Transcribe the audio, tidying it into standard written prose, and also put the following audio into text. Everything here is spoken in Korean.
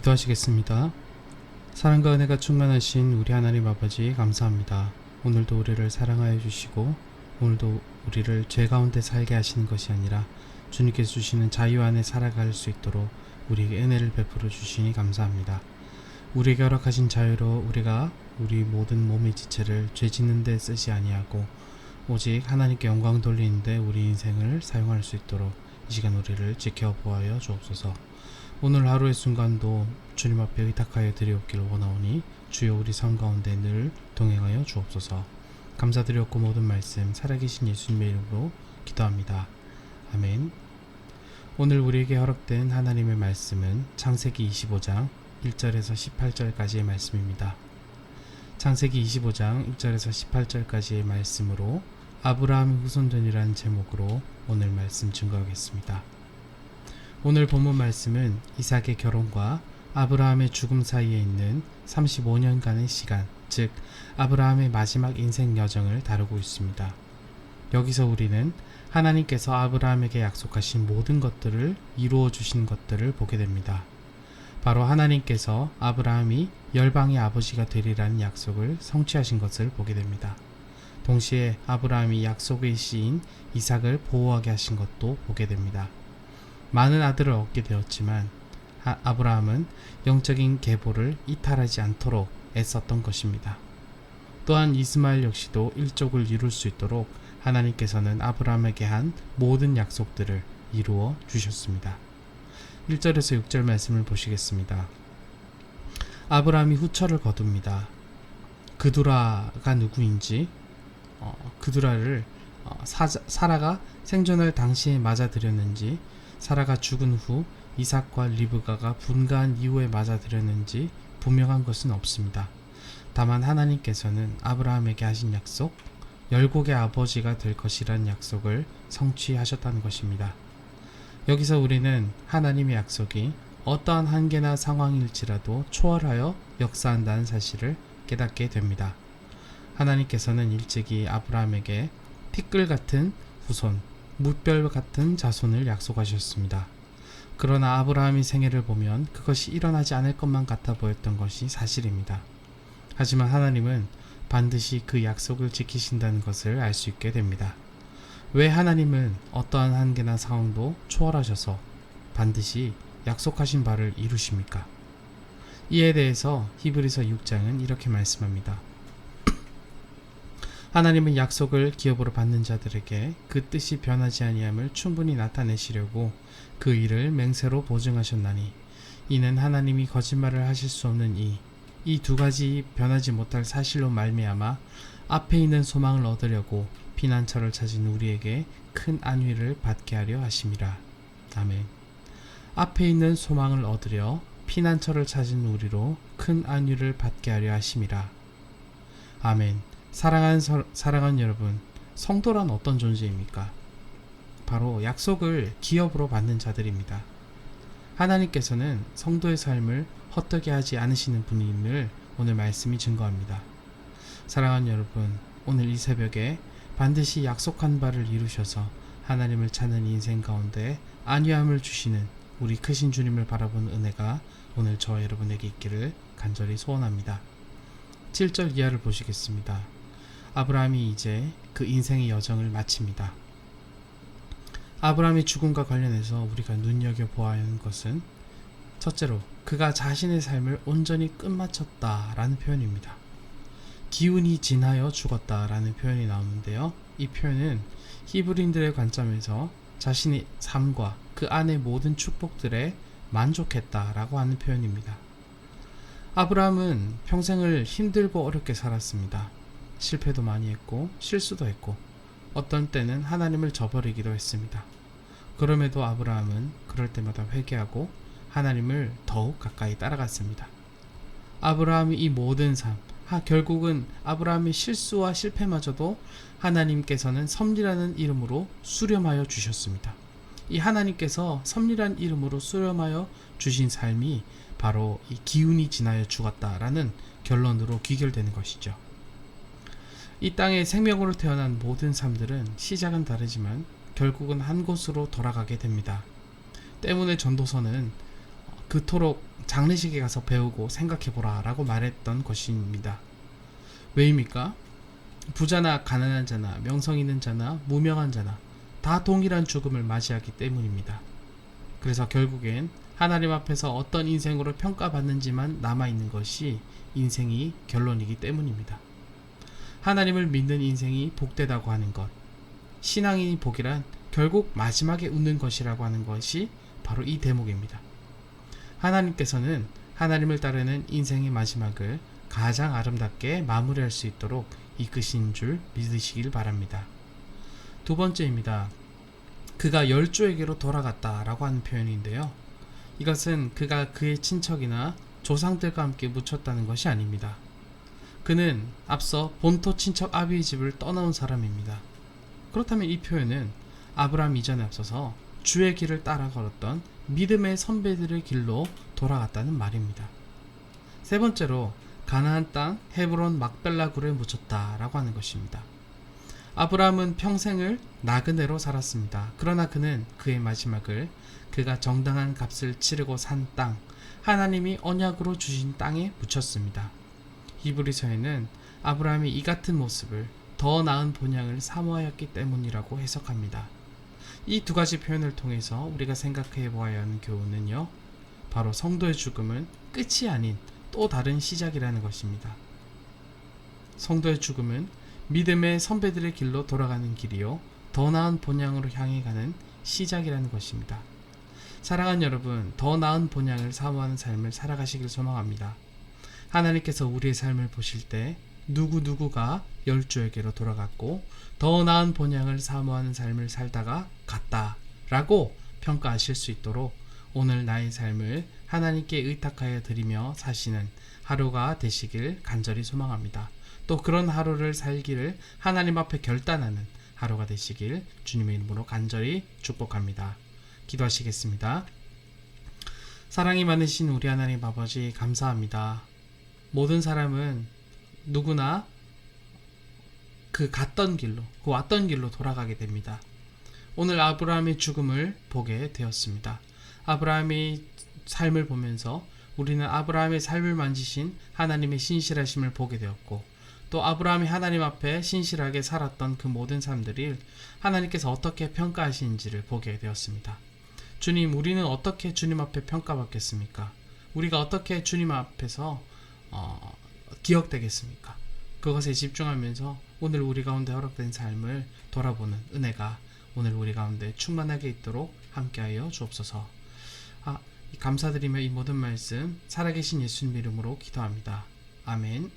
기도하시겠습니다. 사랑과 은혜가 충만하신 우리 하나님 아버지 감사합니다. 오늘도 우리를 사랑하여 주시고 오늘도 우리를 죄 가운데 살게 하시는 것이 아니라 주님께서 주시는 자유 안에 살아갈 수 있도록 우리에게 은혜를 베풀어 주시니 감사합니다. 우리에게 허락하신 자유로 우리가 우리 모든 몸의 지체를 죄 짓는 데 쓰지 아니하고 오직 하나님께 영광 돌리는 데 우리 인생을 사용할 수 있도록 이 시간 우리를 지켜보아여 주옵소서. 오늘 하루의 순간도 주님 앞에 의탁하여 드리옵기를 원하오니 주여 우리 삶 가운데 늘 동행하여 주옵소서. 감사드렸고 모든 말씀 살아계신 예수님의 이름으로 기도합니다. 아멘. 오늘 우리에게 허락된 하나님의 말씀은 창세기 25장 1절에서 18절까지의 말씀입니다. 창세기 25장 1절에서 18절까지의 말씀으로 아브라함의 후손전이라는 제목으로 오늘 말씀 증거하겠습니다. 오늘 본문 말씀은 이삭의 결혼과 아브라함의 죽음 사이에 있는 35년간의 시간, 즉 아브라함의 마지막 인생 여정을 다루고 있습니다. 여기서 우리는 하나님께서 아브라함에게 약속하신 모든 것들을 이루어 주신 것들을 보게 됩니다. 바로 하나님께서 아브라함이 열방의 아버지가 되리라는 약속을 성취하신 것을 보게 됩니다. 동시에 아브라함이 약속의 씨인 이삭을 보호하게 하신 것도 보게 됩니다. 많은 아들을 얻게 되었지만 아브라함은 영적인 계보를 이탈하지 않도록 애썼던 것입니다. 또한 이스마엘 역시도 일족을 이룰 수 있도록 하나님께서는 아브라함에게 한 모든 약속들을 이루어 주셨습니다. 1절에서 6절 말씀을 보시겠습니다. 아브라함이 후처를 거둡니다. 그두라가 누구인지 그두라를 사라가 생존할 당시에 맞아들였는지 사라가 죽은 후 이삭과 리브가가 분가한 이후에 맞아들였는지 분명한 것은 없습니다. 다만 하나님께서는 아브라함에게 하신 약속, 열국의 아버지가 될 것이라는 약속을 성취하셨다는 것입니다. 여기서 우리는 하나님의 약속이 어떠한 한계나 상황일지라도 초월하여 역사한다는 사실을 깨닫게 됩니다. 하나님께서는 일찍이 아브라함에게 티끌 같은 후손, 무별 같은 자손을 약속하셨습니다. 그러나 아브라함의 생애를 보면 그것이 일어나지 않을 것만 같아 보였던 것이 사실입니다. 하지만 하나님은 반드시 그 약속을 지키신다는 것을 알 수 있게 됩니다. 왜 하나님은 어떠한 한계나 상황도 초월하셔서 반드시 약속하신 바를 이루십니까? 이에 대해서 히브리서 6장은 이렇게 말씀합니다. 하나님은 약속을 기업으로 받는 자들에게 그 뜻이 변하지 아니함을 충분히 나타내시려고 그 일을 맹세로 보증하셨나니 이는 하나님이 거짓말을 하실 수 없는 이 두 가지 변하지 못할 사실로 말미암아 앞에 있는 소망을 얻으려고 피난처를 찾은 우리에게 큰 안위를 받게 하려 하심이라. 아멘. 앞에 있는 소망을 얻으려 피난처를 찾은 우리로 큰 안위를 받게 하려 하심이라. 아멘. 사랑하는 여러분, 성도란 어떤 존재입니까? 바로 약속을 기업으로 받는 자들입니다. 하나님께서는 성도의 삶을 헛되게 하지 않으시는 분임을 오늘 말씀이 증거합니다. 사랑하는 여러분, 오늘 이 새벽에 반드시 약속한 바를 이루셔서 하나님을 찾는 인생 가운데 안위함을 주시는 우리 크신 주님을 바라보는 은혜가 오늘 저와 여러분에게 있기를 간절히 소원합니다. 7절 이하를 보시겠습니다. 아브라함이 이제 그 인생의 여정을 마칩니다. 아브라함의 죽음과 관련해서 우리가 눈여겨보아야 하는 것은 첫째로 그가 자신의 삶을 온전히 끝마쳤다라는 표현입니다. 기운이 지나여 죽었다라는 표현이 나오는데요. 이 표현은 히브리인들의 관점에서 자신의 삶과 그 안의 모든 축복들에 만족했다라고 하는 표현입니다. 아브라함은 평생을 힘들고 어렵게 살았습니다. 실패도 많이 했고 실수도 했고 어떤 때는 하나님을 저버리기도 했습니다. 그럼에도 아브라함은 그럴 때마다 회개하고 하나님을 더욱 가까이 따라갔습니다. 아브라함의 이 모든 삶, 결국은 아브라함의 실수와 실패마저도 하나님께서는 섭리라는 이름으로 수렴하여 주셨습니다. 이 하나님께서 섭리라는 이름으로 수렴하여 주신 삶이 바로 이 기운이 지나여 죽었다라는 결론으로 귀결되는 것이죠. 이 땅에 생명으로 태어난 모든 삶들은 시작은 다르지만 결국은 한 곳으로 돌아가게 됩니다. 때문에 전도서는 그토록 장례식에 가서 배우고 생각해보라 라고 말했던 것입니다. 왜입니까? 부자나 가난한 자나 명성 있는 자나 무명한 자나 다 동일한 죽음을 맞이하기 때문입니다. 그래서 결국엔 하나님 앞에서 어떤 인생으로 평가받는지만 남아있는 것이 인생이 결론이기 때문입니다. 하나님을 믿는 인생이 복되다고 하는 것, 신앙인이 복이란 결국 마지막에 웃는 것이라고 하는 것이 바로 이 대목입니다. 하나님께서는 하나님을 따르는 인생의 마지막을 가장 아름답게 마무리할 수 있도록 이끄신 줄 믿으시길 바랍니다. 두 번째입니다. 그가 열조에게로 돌아갔다라고 하는 표현인데요. 이것은 그가 그의 친척이나 조상들과 함께 묻혔다는 것이 아닙니다. 그는 앞서 본토 친척 아비의 집을 떠나온 사람입니다. 그렇다면 이 표현은 아브라함 이전에 앞서서 주의 길을 따라 걸었던 믿음의 선배들의 길로 돌아갔다는 말입니다. 세 번째로 가나안 땅 헤브론 막벨라 굴에 묻혔다라고 하는 것입니다. 아브라함은 평생을 나그네로 살았습니다. 그러나 그는 그의 마지막을 그가 정당한 값을 치르고 산 땅, 하나님이 언약으로 주신 땅에 묻혔습니다. 히브리서에는 아브라함이 이 같은 모습을 더 나은 본향을 사모하였기 때문이라고 해석합니다. 이 두 가지 표현을 통해서 우리가 생각해 보아야 하는 교훈은요, 바로 성도의 죽음은 끝이 아닌 또 다른 시작이라는 것입니다. 성도의 죽음은 믿음의 선배들의 길로 돌아가는 길이요, 더 나은 본향으로 향해 가는 시작이라는 것입니다. 사랑하는 여러분, 더 나은 본향을 사모하는 삶을 살아가시길 소망합니다. 하나님께서 우리의 삶을 보실 때 누구누구가 열조에게로 돌아갔고 더 나은 본향을 사모하는 삶을 살다가 갔다 라고 평가하실 수 있도록 오늘 나의 삶을 하나님께 의탁하여 드리며 사시는 하루가 되시길 간절히 소망합니다. 또 그런 하루를 살기를 하나님 앞에 결단하는 하루가 되시길 주님의 이름으로 간절히 축복합니다. 기도하시겠습니다. 사랑이 많으신 우리 하나님 아버지, 감사합니다. 모든 사람은 누구나 그 갔던 길로, 그 왔던 길로 돌아가게 됩니다. 오늘 아브라함의 죽음을 보게 되었습니다. 아브라함의 삶을 보면서 우리는 아브라함의 삶을 만지신 하나님의 신실하심을 보게 되었고, 또 아브라함이 하나님 앞에 신실하게 살았던 그 모든 삶들을 하나님께서 어떻게 평가하시는지를 보게 되었습니다. 주님, 우리는 어떻게 주님 앞에 평가받겠습니까? 우리가 어떻게 주님 앞에서 기억되겠습니까? 그것에 집중하면서 오늘 우리 가운데 허락된 삶을 돌아보는 은혜가 오늘 우리 가운데 충만하게 있도록 함께하여 주옵소서. 감사드리며 이 모든 말씀 살아계신 예수님 이름으로 기도합니다. 아멘.